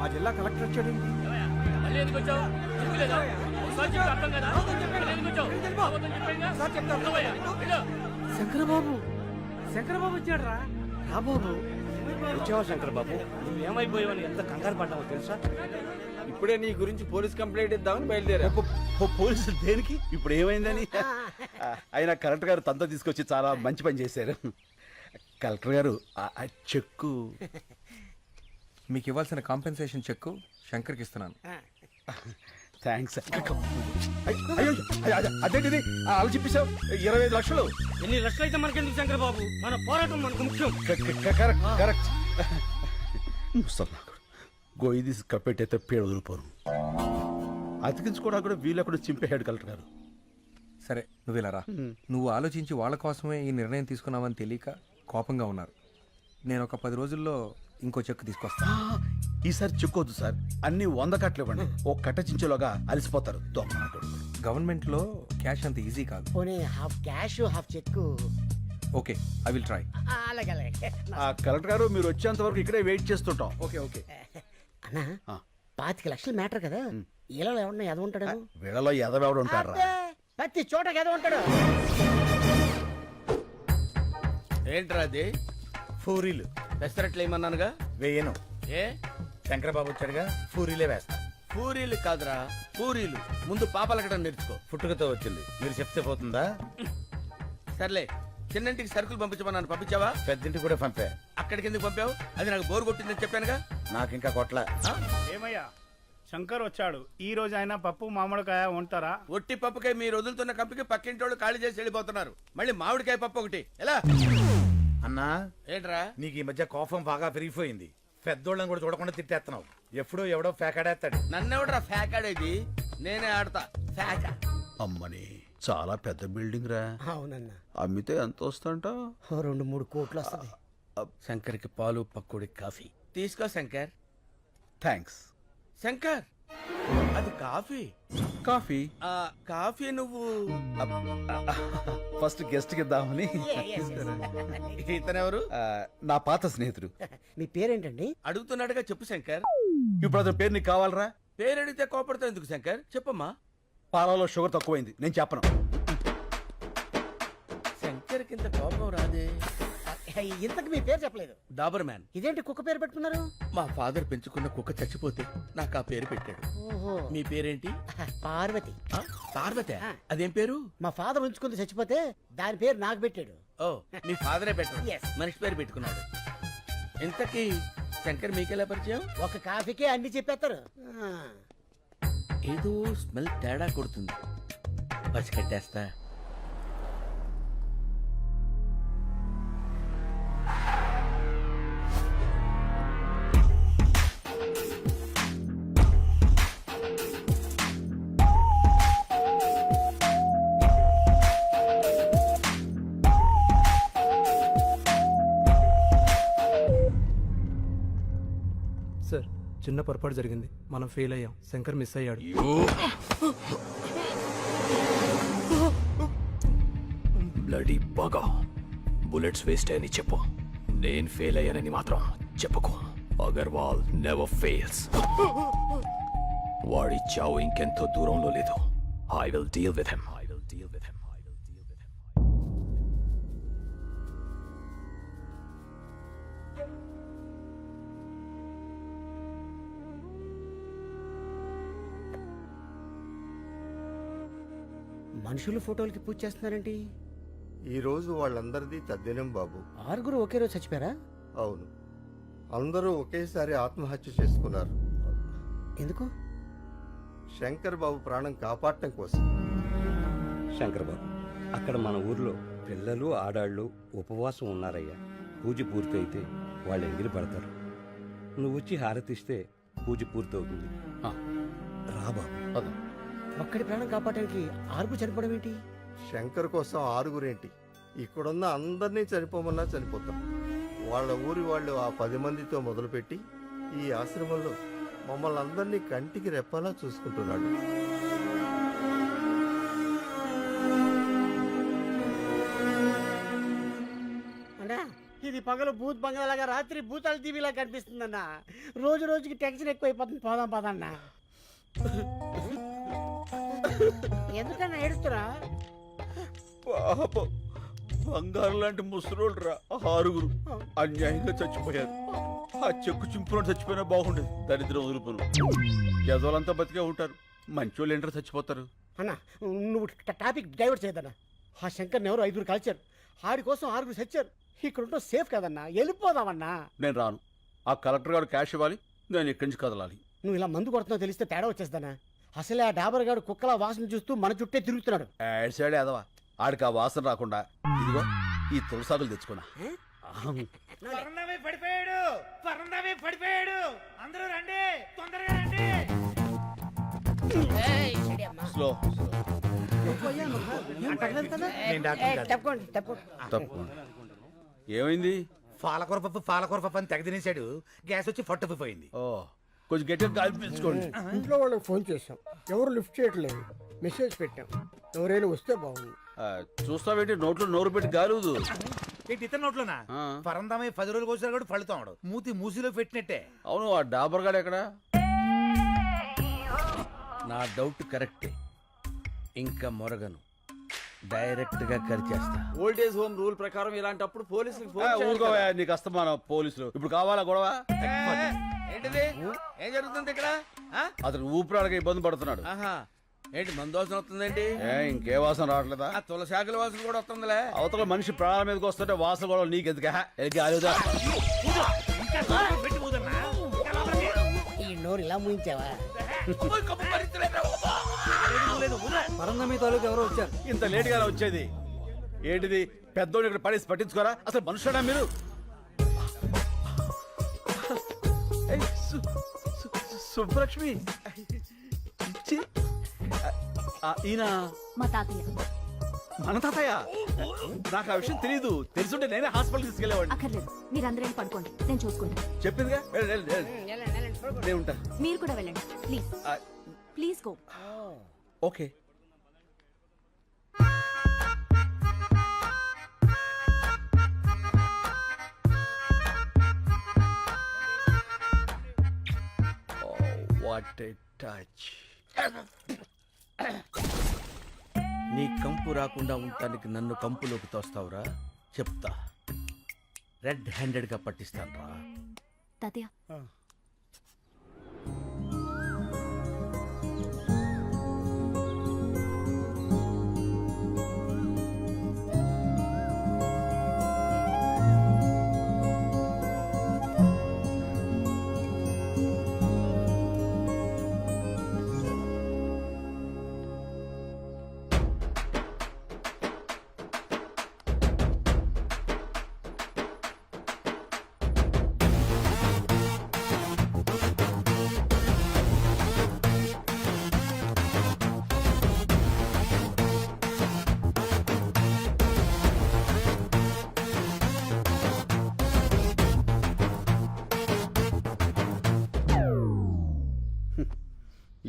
మా జిల్లా కలెక్టర్ వచ్చాడండి. శంకరబాబు శంకరబాబు వచ్చాడు రా. బాబు వచ్చావా శంకరబాబు? నువ్వేమైపోయావని ఎంత కంగారు పడ్డావో తెలుసా? ఇప్పుడే నీ గురించి పోలీస్ కంప్లైంట్ ఇద్దామని బయలుదేరా. పోలీసులు దేనికి? ఇప్పుడు ఏమైందని? అయినా కలెక్టర్ గారు తనతో తీసుకొచ్చి చాలా మంచి పని చేశారు. కలెక్టర్ గారు ఆ చెక్కు మీకు ఇవ్వాల్సిన కాంపెన్సేషన్ చెక్కు శంకర్కి ఇస్తున్నాను. థ్యాంక్స్. అయ్యో అదేంటిది అలా చెప్పేశావు? 25 లక్షలు. ఎన్ని లక్షలు అయితే మనకెందుకు శంకరబాబు? మన పోరాటం మనకు ముఖ్యం. కరెక్ట్. ముసల్లాకుడు గొయ్యి తీసి కప్పెట్టయితే పేడ వదిలిపోను. అతికించుకోవడానికి కూడా వీళ్ళక్కడ చింపేశాడు కలెక్టర్ గారు. సరే నువ్వు ఇలా రా. నువ్వు ఆలోచించి వాళ్ళ కోసమే ఈ నిర్ణయం తీసుకున్నావని తెలియక కోపంగా ఉన్నారు. నేను ఒక 10 రోజుల్లో ఇంకో చెక్కు తీసుకొస్తా. ఈసారి చెక్కొద్దు సార్, అన్ని 100 కట్టలు ఇవ్వండి. ఓ కట్ట చించేలోగా అలసిపోతారు. గవర్నమెంట్ లో క్యాష్ అంత ఈజీ కాదు. పోనీ half cash half cheque. Okay, I will try. అలాగే అలాగే. కలెక్టర్ గారు మీరు వచ్చేంత వరకు ఇక్కడే వెయిట్ చేస్తుంటాం. ఓకే. అన్నా 25 లక్షలు మ్యాటర్ కదా, ఇలా ఎవరన్నా ఎద ఉంటాడు? వీళ్ళలో ఎదవెవడు ఉంటారా? ప్రతి చోట ఎద ఉంటాడు. ఏంట్రా అది? పూరీలు పెసరట్లు ఏమన్నానుగా? వేయను. ఏ శంకరబాబు వచ్చాడుగా, పూరీలే వేస్తా. పూరీలు కాదురా పూరీలు. ముందు పాపలకడం నేర్చుకో. పుట్టుకతో వచ్చింది, మీరు చెప్తే పోతుందా? సర్లే, చిన్నంటికి సరుకులు పంపించమన్నాను, పంపించావా? పెద్దింటికి కూడా పంపా. అక్కడికి ఎందుకు పంపావు? అది నాకు బోర్ కొట్టిందని చెప్పానుగా. నాకు ఇంకా కొట్ల. ఏమయ్యా శంకర్ వచ్చాడు, ఈ రోజు ఆయన పప్పు మామిడికాయ ఉంటారా? ఒట్టి పప్పుకాయ మీరు వదులుతున్న కంపికి పక్కింటోళ్ళు ఖాళీ చేసి వెళ్ళిపోతున్నారు. మళ్ళీ మామిడికాయ పప్పు ఒకటి ఎలా? అన్నా ఏంట్రా? నీకు ఈ మధ్య కోపం బాగా పెరిగిపోయింది. పెద్దోళ్ళని కూడా చూడకుండా తిట్టేస్తున్నావు. ఎప్పుడో ఎవడో ఫేకాడేస్తాడు. నన్నెవడరా ఫ్యాకాడేది? నేనే ఆడతా ఫ్యాక. అమ్మని చాలా పెద్ద బిల్డింగ్ రా. అవునన్నా, అమ్మితే ఎంత వస్తుంట? 2-3 కోట్లు వస్తుంది. శంకర్కి పాలు పక్కుడి కాఫీ తీసుకో శంకర్. థ్యాంక్స్. శంకర్ అది కాఫీ. కాఫీ కాఫీ నువ్వు ఫస్ట్ గెస్ట్ కి ఇద్దామని. ఇతనెవరు? నా పాత స్నేహితుడు. మీ పేరేంటండి? అడుగుతున్నాడుగా చెప్పు శంకర్. ఇప్పుడు అతని పేరు నీకు కావాలరా? పేరు అడిగితే కోపడతావు ఎందుకు శంకర్? చెప్పమ్మా. పాలలో షుగర్ తక్కువైంది, నేను చెప్పను. శంకర్ కింద కోపం రాదే. ఇంతకు మీ పేరు చెప్పలేదు. డాబర్ మ్యాన్. ఇదేంటి కుక్క పేరు పెట్టుకున్నారు? మా ఫాదర్ పెంచుకున్న కుక్క చచ్చిపోతే నాకు ఆ పేరు పెట్టాడు. ఓహో. మీ పేరేంటి? పార్వతి. పార్వతి. అదేం పేరు? మా ఫాదర్ ఉంచుకుంది, చచ్చిపోతే దాని పేరు నాకు పెట్టాడు. ఓ, మీ ఫాదరే పెట్టాడు. Yes. మనిషి పేరు పెట్టుకున్నాడు. ఇంతకీ శంకర్ మీకెలా పరిచయం? ఒక కాఫీకే అన్ని చెప్పేస్తారు. ఏదో స్మెల్ తేడా కొడుతుంది, పసికట్టేస్తా. సార్, చిన్న పొరపాటు జరిగింది, మనం ఫెయిల్ అయ్యాం. శంకర్ మిస్ అయ్యాడు. బ్లడీ బాగా బుల్లెట్స్ వేస్ట్ అని చెప్పు. నేను ఫెయిల్ అయ్యానని మాత్రం చెప్పుకో. Agarwal never fails. వాడి చావు ఇంకెంతో దూరంలో లేదు. I will deal with him. మనుషులు ఫోటోలకి పూజ చేస్తున్నారేంటి? ఈ రోజు వాళ్ళందరిది తద్దినం బాబు. 6 ఒకే రోజు చచ్చిపోయారా? అవును, అందరూ ఒకేసారి ఆత్మహత్య చేసుకున్నారు. ఎందుకు? శంకర్ బాబు ప్రాణం కాపాడటం కోసం. శంకర్ బాబు, అక్కడ మన ఊర్లో పిల్లలు ఆడాళ్ళు ఉపవాసం ఉన్నారయ్యా. పూజ పూర్తయితే వాళ్ళు ఎంగిలి పడతారు. నువ్వు వచ్చి హారతిస్తే పూజ పూర్తవుతుంది. రా బాబు. ఒక్కడి ప్రాణం కాపాడటానికి 6 చనిపోవడం ఏంటి? శంకర్ కోసం 6 ఇక్కడున్న అందరినీ చనిపోమన్నా చనిపోతాం. వాళ్ళ ఊరి వాళ్ళు ఆ 10 మందితో మొదలుపెట్టి ఈ ఆశ్రమంలో మమ్మల్ని అందరినీ కంటికి రెప్పలా చూసుకుంటున్నాడు. అంటే ఇది ఇది పగలు భూత్ బంగాలాగా రాత్రి భూతాల టీవీలా కనిపిస్తుందన్న. రోజు రోజుకి టెన్షన్ ఎక్కువైపోతుంది. పోదాం పదన్న. ఎందుకన్నా ఏడుస్తురా? పాపం బంగారు లాంటి ముసలోళ్ళు రా 6 అన్యాయంగా చచ్చిపోయారు. ఆ చెక్కు చింపులో చచ్చిపోయినా బాగుండేది. దరిద్రం వదులుపును యజోలంతా బతికే ఉంటారు. మంచోళ్ళు ఏంటో చచ్చిపోతారు. అన్న నువ్వు టాపిక్ డైవర్ట్ చేయదన్నా. ఆ శంకర్ని ఎవరు 5 కలిచారు. ఆడి కోసం 6 చచ్చారు. ఇక్కడ ఉంటే సేఫ్ కదన్నా. వెళ్ళిపోదామన్నా. నేను రాను. ఆ కలెక్టర్ గారు క్యాష్ ఇవ్వాలి. నేను ఇక్కడి నుంచి కదలాలి. నువ్వు ఇలా మందు కొడుతున్నావు తెలిస్తే తేడా వచ్చేస్తానా? అసలే ఆ డాబర్ గాడు కుక్కల వాసన చూస్తూ మన చుట్టే తిరుగుతున్నాడు. యాడ్ సైడ్ ఎదవా. ఆడికి ఆ వాసన రాకుండా ఇదిగో ఈ తులసాకులు తెచ్చుకున్నా. పడిపోయాడు అందరూ రండి, తొందరగా రండి. స్లో నేను డాక్టర్ కాదు. తప్పకోండి తప్పకోండి. తప్పకుండా. ఏమైంది? పాలకూర పప్పు అని తెగ తినేశాడు. గ్యాస్ వచ్చి ఫట్టుకుపోయింది. ఓ కొంచెం గట్టిగా గాలి పీల్చుకోండి. ఇంట్లో వాళ్ళకి ఫోన్ చేశాం, ఎవరు లిఫ్ట్ చేయట్లేదు. మెసేజ్ పెట్టాం, ఎవరైనా వస్తే బాగుంది. చూస్తావేంటి? నోట్లో నోరు పెట్టి గాలుదు. ఏంటి ఇతర నోట్లోనా? పరందామై 10 రోజులు కోసారు కూడా పళ్ళుతాడు. మూతి మూసిలో పెట్టినట్టే. అవును, ఆ డాబర్ గాడు ఎక్కడ? నా డౌట్ కరెక్టే. ఇంకా మొరగను, డైరెక్ట్ గా కరిచేస్తా. ఓల్డేజ్ హోమ్ రూల్ ప్రకారం ఇలాంటప్పుడు పోలీసులకు ఊరుకోవా, నీకు అస్తమానం పోలీసులు. ఇప్పుడు కావాలా గొడవ? ఏంటిది? ఏం జరుగుతుంది ఇక్కడ? అతను ఊపిరాడక ఇబ్బంది పడుతున్నాడు. ఆహా, ఏంటి మందు వాసన వస్తుందేంటి? ఇంకే వాసన రావట్లేదా? ఆ తులసాకుల వాసన కూడా వస్తుందిలే. అవతల మనిషి ప్రాణాల మీదకి వస్తుంటే వాసన గొడవ నీకెందుకు? ఆలోదా ఈ నోరు ఇలా ముయించావా? పరందమి తాలూకు ఎవరో వచ్చారు. ఇంత లేట్ గా వచ్చేది ఏంటిది? పెద్దోడు ఇక్కడ పడేసి పట్టించుకోరా? అసలు మనుషుడా మీరు? ఏయ్, సుబ్బలక్ష్మి ఛీ. ఈయన మా తాతయ్య. మన తాతయ్య? నాకు ఆ విషయం తెలియదు. తెలుసుంటే నేనే హాస్పిటల్ తీసుకెళ్లేవాడిని. అక్కర్లేదు, మీరందరూ పడుకోండి, నేను చూసుకుంటా. చెప్పిందిగా. నేను ఉంటా. మీరు కూడా వెళ్ళండి please. Please go. Okay. What a touch. నీ కంపు రాకుండా ఉండటానికి నన్ను కంపులోకి తోస్తావురా? చెప్తా, రెడ్ హ్యాండెడ్ గా పట్టిస్తాను రా. తాతయ్య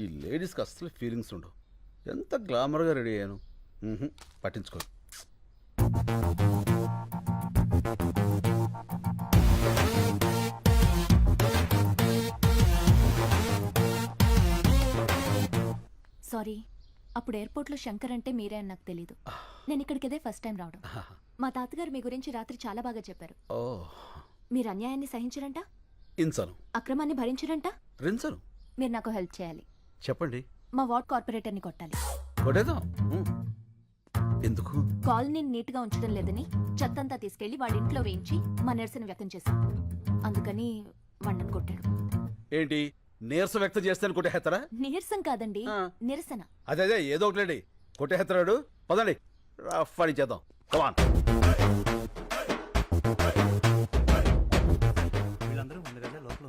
ఈ లేడీస్కి అసలు ఫీలింగ్స్ ఉండవు. ఎంత గ్లామర్గా రెడీ అయ్యాను. పట్టించుకో. సారీ, అప్పుడు ఎయిర్పోర్ట్లో శంకర్ అంటే మీరే అని నాకు తెలీదు. నేను ఇక్కడికి ఇదే ఫస్ట్ టైం రావడం. మా తాతగారు మీ గురించి రాత్రి చాలా బాగా చెప్పారు. ఓ, మీరు అన్యాయాన్ని సహించరంట, ఇంచను అక్రమాన్ని భరించరంట. రించను. మీరు నాకు హెల్ప్ చేయాలి. చెప్పండి. మా వార్డ్ కార్పొరేటర్ని కొట్టాలి. కొట్టేద్దాం. ఎందుకు? కాలనీని నీట్గా ఉంచడం లేదని చెత్తంతా తీసుకెళ్లి వాళ్ళ ఇంట్లో వేయించి మా నిరసన వ్యక్తం చేశాం. అందుకని వాడిని కొట్టాడు. ఏంటి నీరసం వ్యక్తం చేస్తాను కొట్టేస్తారా? నీరసం కాదండి, నిరసన. అదే ఏదో ఒకటి కొట్టేస్తాడు. పదండి, రఫ్ చేద్దాం. కమాన్. వీళ్ళందరూ ముందుగా లోపల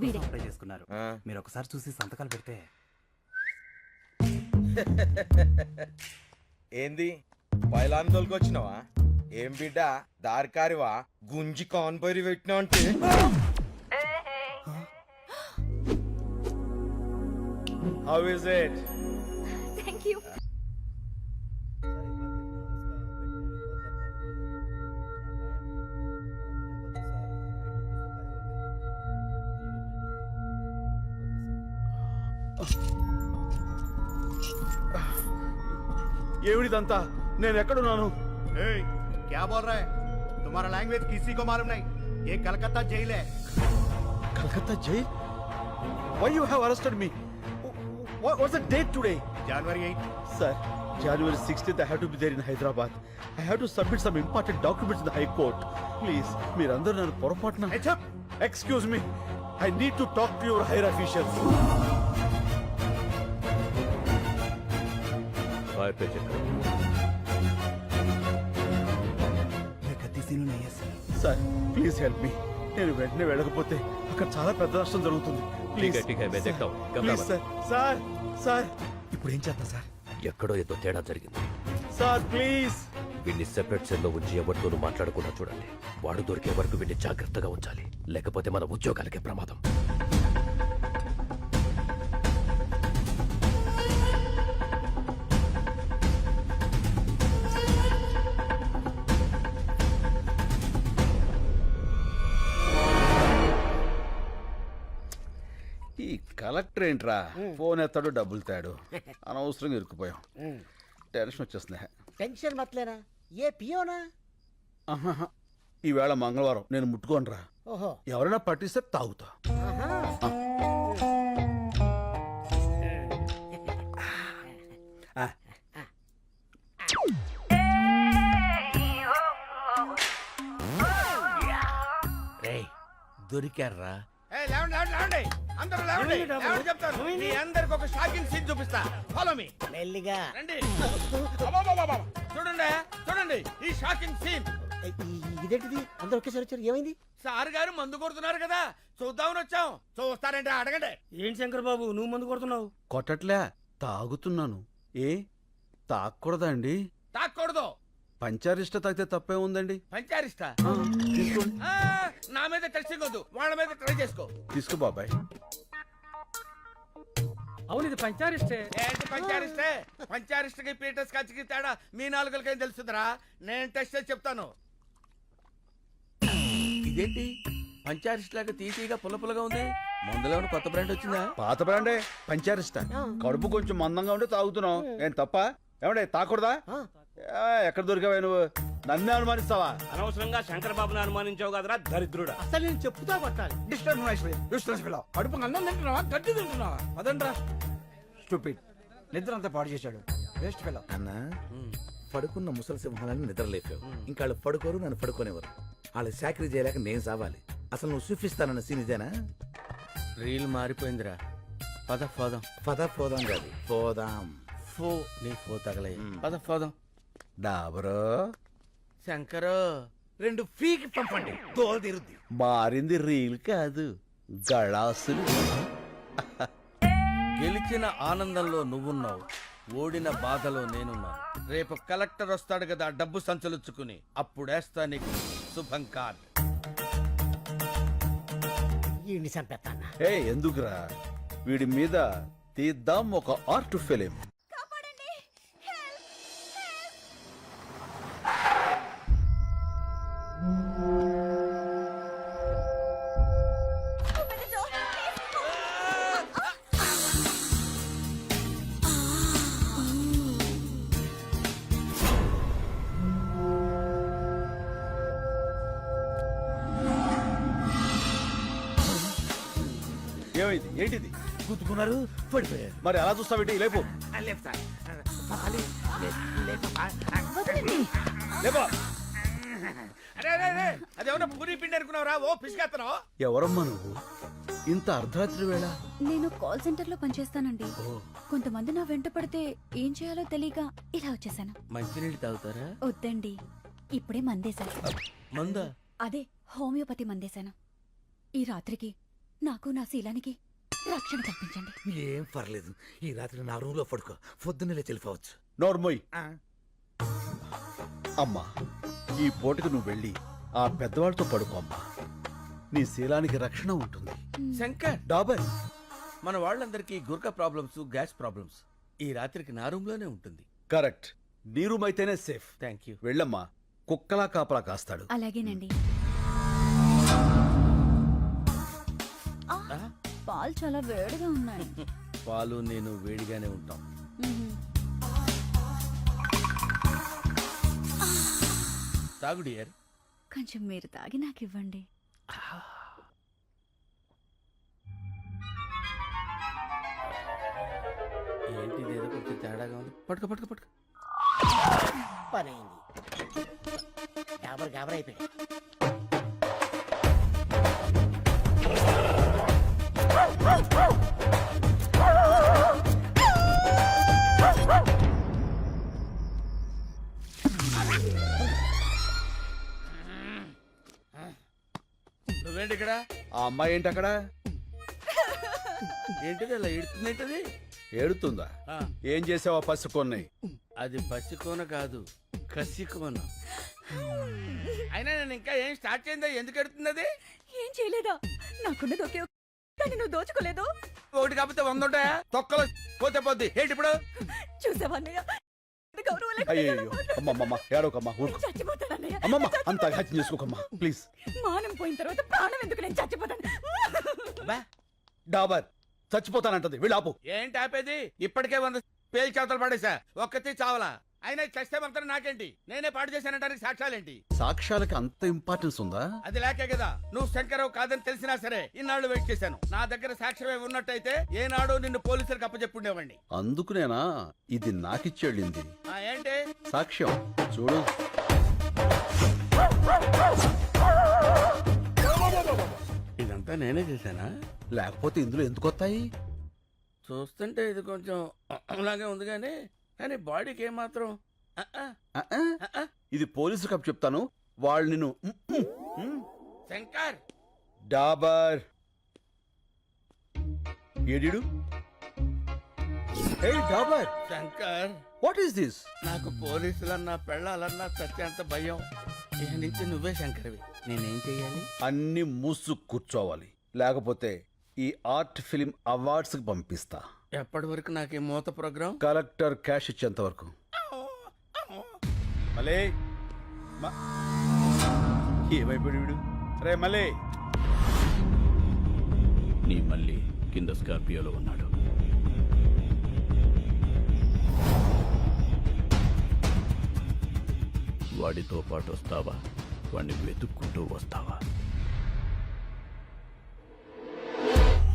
వీడే. అప్లై చేసుకున్నారు. మీరు ఒకసారి చూసి సంతకాలు పెడితే. ఏంది పైలాన్ తోలుకొచ్చినావా? ఏం బిడ్డ దారికారివా? గుంజి కాన్పైరి పెట్టినా అంటే how is it? Thank you. ఏమిటిదంతా? నేను ఎక్కడున్నాను? क्या बोल रहा है? तुम्हारा लैंग्वेज किसी को मालूम नहीं. ये कलकत्ता जेल है. Calcutta jail? Why you have arrested me? What's the date today? January 8. Sir, January 16th I have to be there in Hyderabad. I have to submit some important documents in the High Court. Please, మీరందరూ నన్ను పొరపాటున... Excuse me. I need to talk to your higher officials. Fire पे check करो। Sir, please help me. నేను వెంటనే వెళ్ళకపోతే అక్కడ చాలా పెద్ద నష్టం జరుగుతుంది. ठीक है, ठीक है, मैं देखता हूँ। घबरा Please, मत। sir. Sir. ఇప్పుడు ఏం చేద్దాం సార్? ఎక్కడో ఏదో తేడా జరిగింది. Sir, please. వీడిని సెపరేట్ సెల్లో ఉంచి ఎవరితోనూ మాట్లాడకుండా చూడండి. వాడు దొరికే వరకు వీడిని జాగ్రత్తగా ఉంచాలి, లేకపోతే మన ఉద్యోగాలకే ప్రమాదం. ఈ కలెక్టర్ ఏంట్రా ఫోన్ ఎత్తాడు డబ్బులు తాడు. అనవసరంగా ఇరుక్కుపోయాం. టెన్షన్ వచ్చేస్తుంది. టెన్షన్ మत लेना. ये पियो ना. ఆహాహా. ఈవేళ మంగళవారం నేను ముట్టుకోనరా. ఓహో. ఎవరైనా పట్టిస్తే తాగుతా. రేయ్ దొరికారా? అందరూ లేవండి. లేవండి చెప్తాను. మీ అందరికి ఒక షాకింగ్ సీన్ చూపిస్తా. Follow me. మెల్లిగా. రండి. అబ్బబ్బబ్బబ్బ. చూడండి చూడండి ఈ షాకింగ్ సీన్. ఇదేంటిది? అందరూ ఒకేసారి వచ్చారు. ఏమైంది? సార్ గారు మందు కొడుతున్నారు కదా, చూద్దామని వచ్చాం. చూస్తారంటే అడగండి. ఏంటి శంకర్ బాబు నువ్వు మందు కొడుతున్నావు? కొట్టట్లే, తాగుతున్నాను. ఏ తాగకూడదా అండి? తాక్కూడదు. పంచారిష్ట తాగితే తప్పే ఉందండి. పంచారిస్తా? తీసుకోండి. నా మీద టెస్టింగ్ వద్దు, వాళ్ళ మీద ట్రై చేసుకో. తీసుకో బాబాయ్. అవును ఇది పంచారిస్టే. ఏంటి పంచారిస్టే? పంచారిస్ట్కి పీటర్స్ కచ్చికి తేడా మీ నాలుగులకేం తెలుస్తుందిరా? నేను టెస్ట్ చేసి చెప్తాను. ఇదేంటి పంచారిస్ట్ లాగా తీసిగా పుల్లగా ఉంది? మందులో ఉన్న కొత్త బ్రాండ్ వచ్చిందా? పాత బ్రాండే పంచారిష్ట. కడుపు కొంచెం మందంగా ఉంటే తాగుతున్నావు. ఏం తప్ప? ఏమంటే తాకూడదా? ఎక్కడ దొరికావా నువ్వు? నన్నే అనుమానిస్తావా? అనవసరంగా శంకర్ బాబుని అనుమానించావు కదరా దరిద్రుడా. అసలు నేను చెప్తా కొట్టాలి. కడుపు అన్నం తింటున్నావా గడ్డి తింటున్నావా? అదండ్రా స్టూపిడ్. నిద్ర అంతా పాడు చేశాడు. Waste fellow. అన్నా పడుకున్న ముసలి సింహాలని నిద్రలేపావు. ఇంకా వాళ్ళు పడుకోరు, నన్ను పడుకోనివ్వరు. వాళ్ళు చాకరీ చేయలేక నేను సావాలి. అసలు నువ్వు చూపిస్తానన్న సీన్ ఇదేనా? రీల్ మారిపోయిందిరా. పద పోదాం. పద పోదాం కాదు, పోదాం. ఫో నీ ఫో తగలే. పద పోదాం. డాబరో శంకరు 2 ఫ్రీకి పంపండి, తోలు తీరుద్ది. మారింది రీల్ కాదు, గళాసులు. గెలిచిన ఆనందంలో నువ్వున్నావు, ఓడిన బాధలో నేనున్నాను. రేపు కలెక్టర్ వస్తాడు కదా డబ్బు సంచలుచ్చుకుని, అప్పుడేస్తా నీకు శుభం కార్డ్. ఈ చంపేస్తాను. ఏ ఎందుకురా? వీడి మీద తీద్దాం ఒక ఆర్ట్ ఫిలిం. ఏమైంది? ఏంటిది? గుద్దుకున్నారు, పడిపోయారు. మరి అలా చూస్తావేంటి? లేపు. లేపుతా. లేపా. అదేమన్నా పూరి పిండి అనుకున్నావురా? ఓ పిసికేస్తున్నావు. ఎవరమ్మా నువ్వు? ఇంత అర్ధరాత్రి వేళ? నేను కాల్ సెంటర్ లో పనిచేస్తానండి. కొంతమంది నా వెంట పడితే ఏం చేయాలో తెలియక ఇలా వచ్చేసాను. మంచినీళ్ళు తాగుతారా? వద్దండి, ఇప్పుడే మందేశాను. మందా? అదే హోమియోపతి మందేశాను. ఈ రాత్రికి నాకు నా శీలానికి రక్షణ కల్పించండి. ఏం పర్లేదు, ఈ రాత్రి నా రూమ్ లో పడుకో, పొద్దున్నే చెల్లిపోవచ్చు. నోర్మోయ్. అమ్మా, ఈ పూటకు నువ్వు వెళ్ళి ఆ పెద్దవాళ్ళతో పడుకో అమ్మా. నీ శీలానికి రక్షణ ఉంటుంది. శంకర్, డాబర్, మన వాళ్ళందరికీ గుర్కా ప్రాబ్లమ్స్, గ్యాస్ ప్రాబ్లమ్స్. ఈ రాత్రికి నా రూమ్ లోనే ఉంటుంది. కరెక్ట్. నీ రూమ్ అయితేనే సేఫ్. Thank you. వెళ్ళమ్మా, కుక్కలా కాపలా కాస్తాడు. అలాగేనండి. పాలు చాలా వేడిగా ఉన్నాయి. పాలు నేను వేడిగానే ఉంటాం. తాగు డియర్. కొంచెం మీరు తాగి నాకు ఇవ్వండి. ఏంటి ఏదో కొంచెం తేడాగా ఉంది. పట్టుకో పట్టుకో పట్టుకో. పని అయింది. గాబర్ అయిపోయాడు. నువ్వేంటి ఇక్కడ? ఆ అమ్మాయి ఏంటి అక్కడ? ఏంటిది అలా ఇడుతుందేంటది? ఏడుతుందా? ఆ, ఏం చేసావా పసుకొన్నాయి? అది పసికోన కాదు, కసికోన. అయినా నేను ఇంకా ఏం స్టార్ట్ చేయందా? ఎందుకు ఎడుతుంది అది? ఏం చేయలేదా? నాకున్నది ఒకే కానీ నువ్వు దోచుకోలేదు. ఒకటి కాకపోతే 100 ఉంటాయా? తొక్కలో పోతే పోద్ది. ఏంటి ఇప్పుడు? చూసావన్నయ్య, గౌరవం అయ్యో లేకుండా అమ్మమ్మ ఏడవకమ్మా, ఊరుకో. చచ్చిపోతానన్నయ్య. అమ్మమ్మ అంత అఘాత్యం చేసుకోకమ్మా ప్లీజ్. మానం పోయిన తర్వాత ప్రాణం ఎందుకు? నేను చచ్చిపోతాను. డాబర్ చచ్చిపోతానంటది, వీళ్ళు ఆపు. ఏంటి ఆపేది? ఇప్పటికే 100 పేలు చేతలు పడేసా, ఒక్కతే చావలా. అయినా చస్తే మాత్రం నాకేంటి? నేనే పాడు చేశానంటానికి సాక్ష్యాలేంటి? సాక్ష్యాలకి అంత ఇంపార్టెన్స్ ఉందా? అది లేకే కదా నువ్వు శంకరావు కాదని తెలిసినా సరే ఇన్నాళ్ళు వెయిట్ చేశాను. నా దగ్గర సాక్ష్యమే ఉన్నట్టయితే ఏనాడు నిన్ను పోలీసులకు అప్పచెప్పుండేవాడిని. అందుకునేనా ఇది నాకిచ్చేళ్ళింది ఏంటి సాక్ష్యం? చూడు. ఇదంతా నేనే చేశానా? లేకపోతే ఇందులో ఎందుకు వస్తాయి? చూస్తుంటే ఇది కొంచెం అలాగే ఉంది కానీ బాడీకి ఏమాత్రం ఇది పోలీసు కప్ చెప్తాను. వాళ్ళు నిన్ను శంకర్ డాబర్ ఏడిడు. ఏ డాబర్, శంకర్, వాట్ ఈస్ దిస్? నాకు పోలీసులన్నా పెళ్ళాలన్నా సత్యంత భయం. ఇక నుంచి నువ్వే శంకర్వి. నేనేం చెయ్యాలి? అన్ని మూసు కూర్చోవాలి, లేకపోతే ఈ ఆర్ట్ ఫిలిం అవార్డ్స్ కి పంపిస్తా. ఎప్పటి వరకు నాకు ఈ మూత ప్రోగ్రాం? కలెక్టర్ క్యాష్ ఇచ్చేంత వరకు. మలే ఏమైపోయాడు వీడు? రే మలే. నీ మళ్ళీ కింద స్కార్పియోలో ఉన్నాడు. వాడితో పాటు వస్తావా? వాడిని వెతుక్కుంటూ వస్తావా?